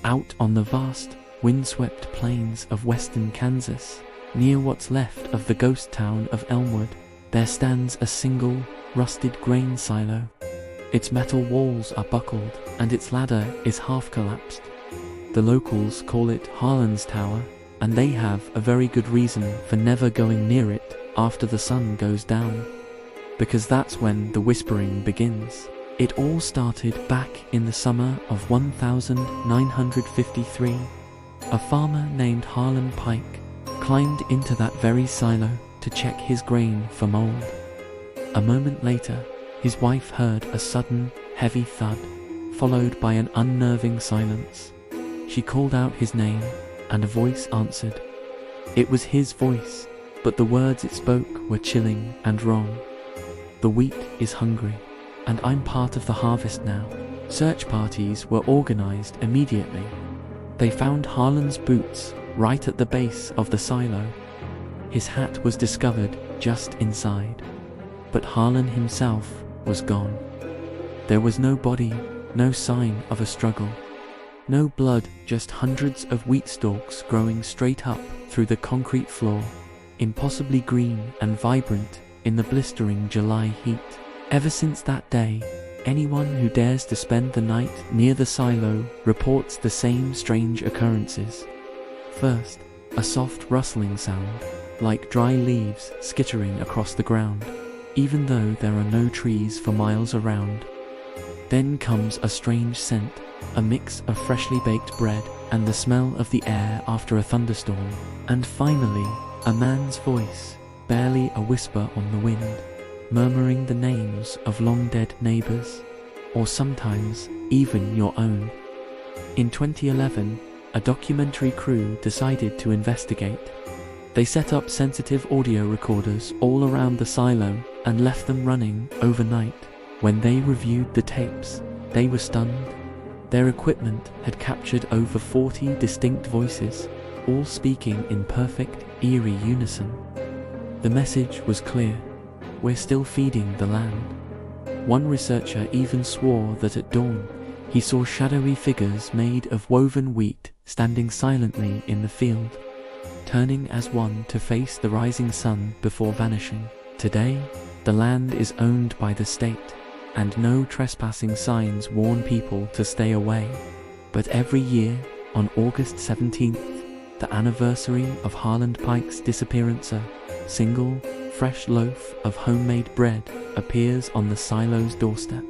Out on the vast, windswept plains of western Kansas, near what's left of the ghost town of Elmwood, there stands a single, rusted grain silo. Its metal walls are buckled, and its ladder is half collapsed. The locals call it Harlan's Tower, and they have a very good reason for never going near it after the sun goes down. Because that's when the whispering begins. It all started back in the summer of 1953. A farmer named Harlan Pike climbed into that very silo to check his grain for mold. A moment later, his wife heard a sudden, heavy thud, followed by an unnerving silence. She called out his name, and a voice answered. It was his voice, but the words it spoke were chilling and wrong. The wheat is hungry, and I'm part of the harvest now. Search parties were organized immediately. They found Harlan's boots right at the base of the silo. His hat was discovered just inside, but Harlan himself was gone. There was no body, no sign of a struggle. No blood, just hundreds of wheat stalks growing straight up through the concrete floor, impossibly green and vibrant in the blistering July heat. Ever since that day, anyone who dares to spend the night near the silo reports the same strange occurrences. First, a soft rustling sound, like dry leaves skittering across the ground, even though there are no trees for miles around. Then comes a strange scent, a mix of freshly baked bread and the smell of the air after a thunderstorm. And finally, a man's voice, barely a whisper on the wind, murmuring the names of long-dead neighbors, or sometimes even your own. In 2011, a documentary crew decided to investigate. They set up sensitive audio recorders all around the silo and left them running overnight. When they reviewed the tapes, they were stunned. Their equipment had captured over 40 distinct voices, all speaking in perfect, eerie unison. The message was clear: we're still feeding the land. One researcher even swore that at dawn, he saw shadowy figures made of woven wheat standing silently in the field, turning as one to face the rising sun before vanishing. Today, the land is owned by the state, and no trespassing signs warn people to stay away. But every year, on August 17th, the anniversary of Harlan Pike's disappearance, a single, fresh loaf of homemade bread appears on the silo's doorstep.